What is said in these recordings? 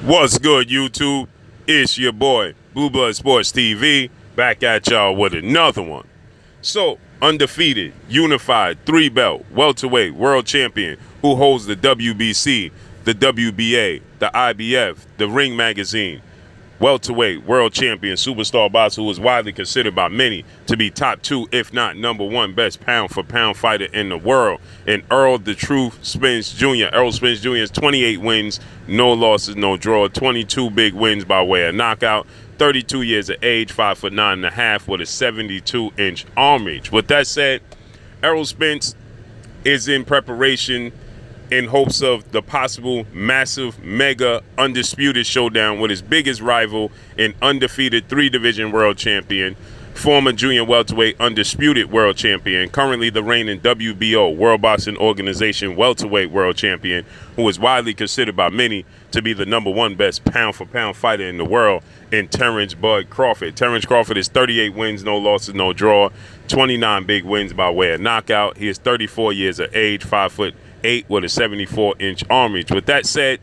What's good, YouTube? It's your boy, Blue Blood Sports TV, back at y'all with another one. So, undefeated, unified, three-belt, welterweight world champion who holds the WBC, the WBA, the IBF, the Ring Magazine, welterweight world champion superstar boxer who is widely considered by many to be top two, if not number one best pound-for-pound fighter in the world. And Errol the Truth Spence Jr. Errol Spence Jr. has 28 wins, no losses, no draw, 22 big wins by way of knockout, 32 years of age, 5'9.5" with a 72-inch arm reach. With that said, Errol Spence is in preparation in hopes of the possible massive mega undisputed showdown with his biggest rival and undefeated three-division world champion, former junior welterweight undisputed world champion, currently the reigning WBO, World Boxing Organization welterweight world champion, who is widely considered by many to be the number one best pound-for-pound fighter in the world, in Terence Bud Crawford. Terence Crawford is 38 wins, no losses, no draw, 29 big wins by way of knockout. He is 34 years of age, 5'8" with a 74-inch arm reach. With that said,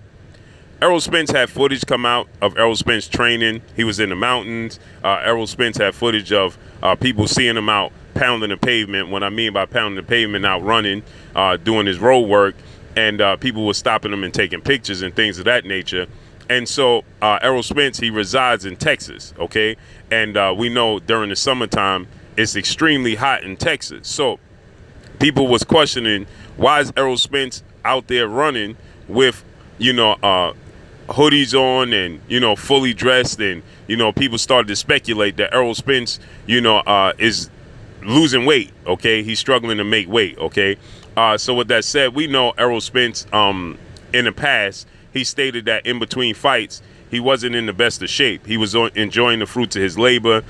Errol Spence had footage come out of Errol Spence training. He was in the mountains. Errol Spence had footage of people seeing him out pounding the pavement. What I mean by pounding the pavement, out running, doing his road work, and people were stopping him and taking pictures and things of that nature. And so Errol Spence, he resides in Texas, okay? And we know during the summertime, it's extremely hot in Texas. So people was questioning, why is Errol Spence out there running with, hoodies on and, fully dressed? And, people started to speculate that Errol Spence, is losing weight, okay? He's struggling to make weight, okay? So with that said, we know Errol Spence, in the past, he stated that in between fights, he wasn't in the best of shape. He was enjoying the fruits of his labor.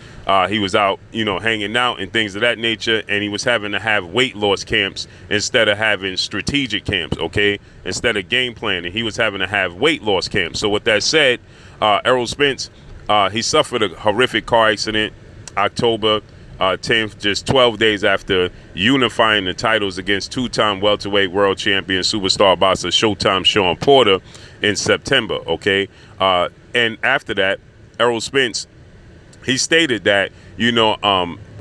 He was out, hanging out and things of that nature, and he was having to have weight loss camps instead of having strategic camps, okay? Instead of game planning, he was having to have weight loss camps. So with that said, Errol Spence, he suffered a horrific car accident October 10th, just 12 days after unifying the titles against two-time welterweight world champion superstar boxer Showtime Shawn Porter in September, okay? And after that, Errol Spence, he stated that,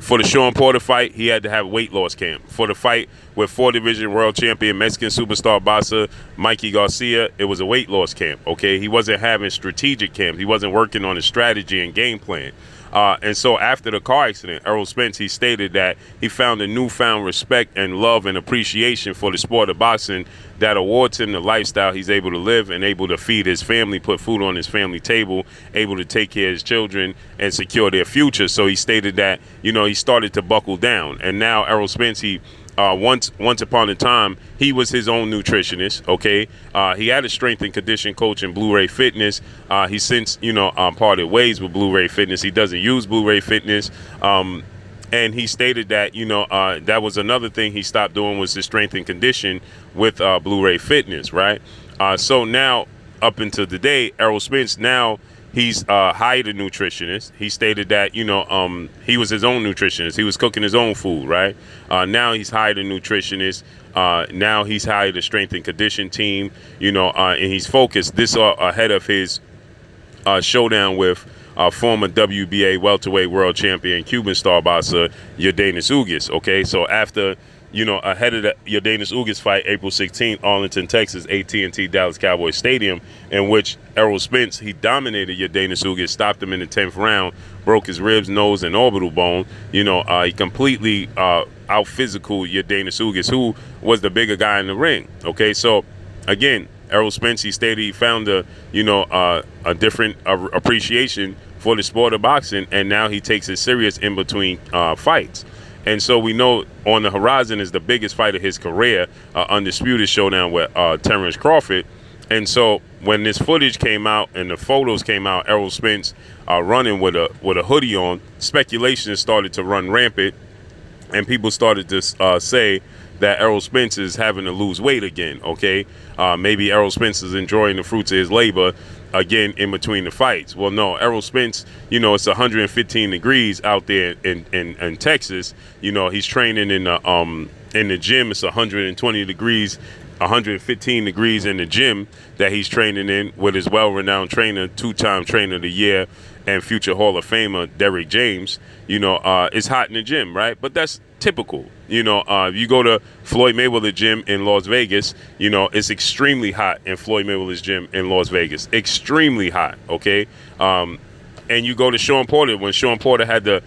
for the Shawn Porter fight, he had to have a weight loss camp. For the fight with four-division world champion Mexican superstar boxer Mikey Garcia, it was a weight loss camp, okay? He wasn't having strategic camps. He wasn't working on a strategy and game plan. And so after the car accident, Errol Spence, he stated that he found a newfound respect and love and appreciation for the sport of boxing that awards him the lifestyle he's able to live and able to feed his family, put food on his family table, able to take care of his children and secure their future. So he stated that, he started to buckle down. And now Errol Spence, he once upon a time, he was his own nutritionist, okay? He had a strength and condition coach in Blu-ray Fitness. He since, parted ways with Blu-ray Fitness. He doesn't use Blu-ray Fitness. And he stated that, that was another thing he stopped doing, was the strength and condition with Blu-ray Fitness, right? So now, up until today, Errol Spence, now he's hired a nutritionist. He stated that, he was his own nutritionist. He was cooking his own food, right? Now he's hired a nutritionist. Now he's hired a strength and condition team, and he's focused. This ahead of his showdown with former WBA welterweight world champion Cuban star boxer Yordenis Ugas, okay? So after, ahead of the Yordenis Ugas fight, April 16th, Arlington, Texas, AT&T Dallas Cowboys Stadium, in which Errol Spence, he dominated Yordenis Ugas, stopped him in the 10th round, broke his ribs, nose, and orbital bone. He completely out-physical Yordenis Ugas, who was the bigger guy in the ring, okay? So, again, Errol Spence, he stated he found a different appreciation for the sport of boxing, and now he takes it serious in between fights. And so we know on the horizon is the biggest fight of his career, Undisputed Showdown with Terence Crawford. And so when this footage came out and the photos came out, Errol Spence running with a hoodie on, speculation started to run rampant, and people started to say that Errol Spence is having to lose weight again, okay? Maybe Errol Spence is enjoying the fruits of his labor again in between the fights. Well, no, Errol Spence, it's 115 degrees out there in Texas. He's training in the gym. It's 120 degrees 115 degrees in the gym that he's training in with his well-renowned trainer, two-time trainer of the year and future Hall of Famer Derrick James. It's hot in the gym, right? But that's typical. You go to Floyd Mayweather gym in Las Vegas, it's extremely hot in Floyd Mayweather's gym in Las Vegas. Extremely hot, okay? And you go to Sean Porter when Sean Porter had the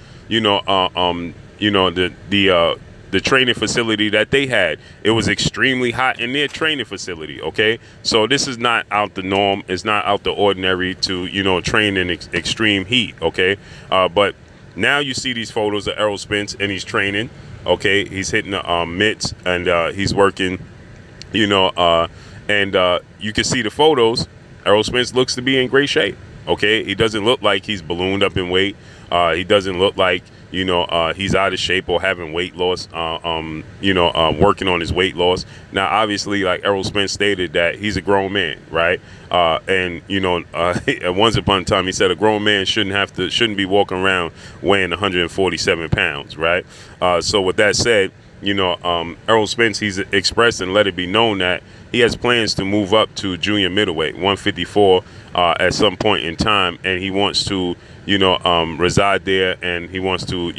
training facility that they had. It was extremely hot in their training facility, okay? So this is not out the norm. It's not out the ordinary to, train in extreme heat, okay? But now you see these photos of Errol Spence, and he's training, okay? He's hitting the mitts, and he's working, and you can see the photos. Errol Spence looks to be in great shape, okay? He doesn't look like he's ballooned up in weight. He doesn't look like, he's out of shape or having weight loss, working on his weight loss. Now, obviously, like Errol Spence stated, that he's a grown man, right? Once upon a time, he said a grown man shouldn't be walking around weighing 147 pounds, right? So with that said, Errol Spence, he's expressed and let it be known that he has plans to move up to junior middleweight, 154, at some point in time, and he wants to reside there, and he wants to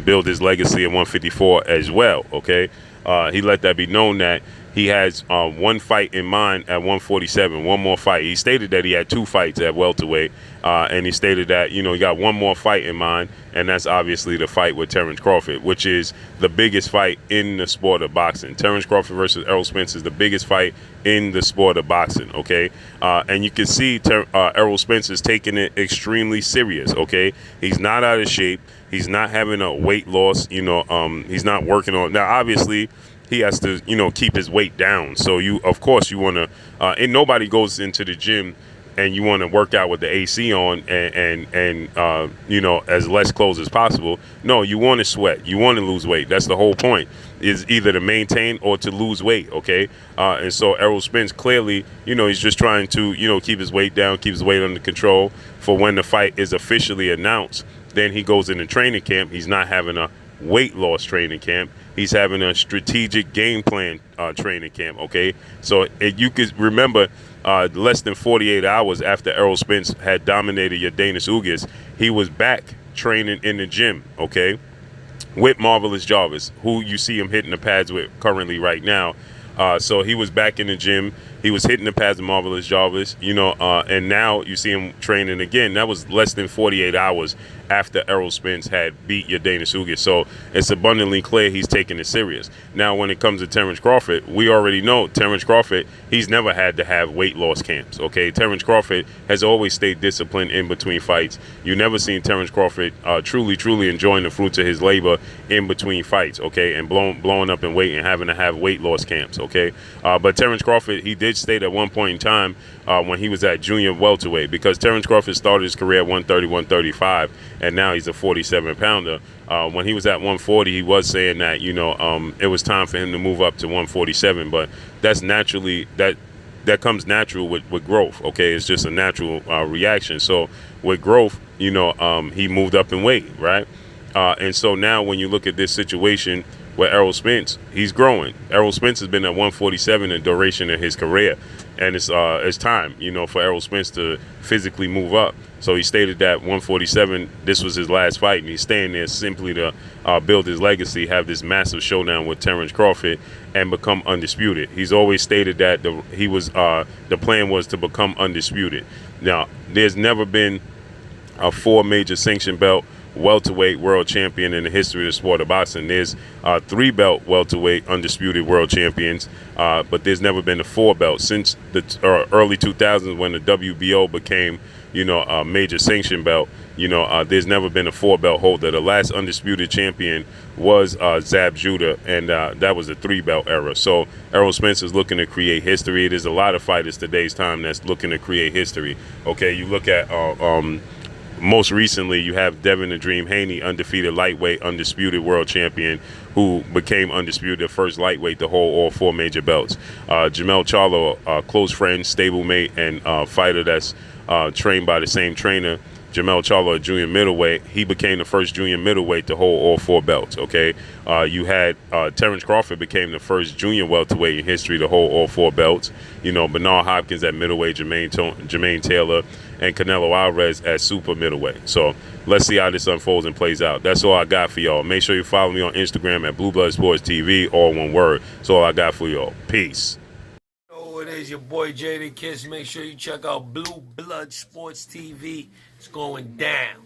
build his legacy at 154 as well, okay? He let that be known that he has one fight in mind at 147, one more fight. He stated that he had 2 fights at welterweight, and he stated that, he got one more fight in mind, and that's obviously the fight with Terence Crawford, which is the biggest fight in the sport of boxing. Terence Crawford versus Errol Spence is the biggest fight in the sport of boxing, okay? And you can see Errol Spence is taking it extremely serious, okay? He's not out of shape. He's not having a weight loss, he's not working on. Now, obviously, he has to, keep his weight down. So of course, you want to, and nobody goes into the gym and you want to work out with the AC on and as less clothes as possible. No, you want to sweat. You want to lose weight. That's the whole point, is either to maintain or to lose weight, okay? And so Errol Spence clearly, he's just trying to, keep his weight down, keep his weight under control for when the fight is officially announced. Then he goes into training camp. He's not having a weight loss training camp. He's having a strategic game plan training camp, okay? So you could remember less than 48 hours after Errol Spence had dominated Yordenis Ugas, he was back training in the gym, okay, with Marvelous Jarvis, who you see him hitting the pads with currently right now. So he was back in the gym. He was hitting the pads with Marvelous Jarvis, and now you see him training again. That was less than 48 hours after Errol Spence had beat Yordenis Ugas. So it's abundantly clear he's taking it serious. Now, when it comes to Terence Crawford, we already know Terence Crawford, he's never had to have weight loss camps, okay? Terence Crawford has always stayed disciplined in between fights. You never seen Terence Crawford truly enjoying the fruits of his labor in between fights, okay? And blowing up in weight and having to have weight loss camps, okay? But Terence Crawford, he did state at one point in time when he was at junior welterweight, because Terence Crawford started his career at 130, 135, and now he's a 47-pounder. When he was at 140, he was saying that, it was time for him to move up to 147, but that's naturally, that comes natural with growth, okay? It's just a natural reaction. So with growth, he moved up in weight, right? And so now when you look at this situation where Errol Spence, he's growing. Errol Spence has been at 147 the duration of his career, and it's time, for Errol Spence to physically move up. So he stated that 147, this was his last fight, and he's staying there simply to build his legacy, have this massive showdown with Terence Crawford, and become undisputed. He's always stated that the plan was to become undisputed. Now, there's never been a 4 major sanction belt welterweight world champion in the history of the sport of boxing. There's 3 belt welterweight undisputed world champions, but there's never been a 4 belt since the early 2000s when the WBO became, a major sanction belt. There's never been a 4 belt holder. The last undisputed champion was Zab Judah, and that was a 3 belt era. So Errol Spence is looking to create history. There's a lot of fighters today's time that's looking to create history. Okay, you look at most recently, you have Devin the Dream Haney, undefeated lightweight, undisputed world champion, who became undisputed, the first lightweight to hold all 4 major belts. Jamel Charlo, a close friend, stablemate, and fighter that's trained by the same trainer, Jermell Charlo at junior middleweight. He became the first junior middleweight to hold all 4 belts, okay? You had Terence Crawford became the first junior welterweight in history to hold all 4 belts. You know, Bernard Hopkins at middleweight, Jermaine Taylor, and Canelo Alvarez at super middleweight. So let's see how this unfolds and plays out. That's all I got for y'all. Make sure you follow me on Instagram at Blue Blood Sports TV, all one word. That's all I got for y'all. Peace. It is your boy Jada Kiss. Make sure you check out Blue Blood Sports TV. It's going down.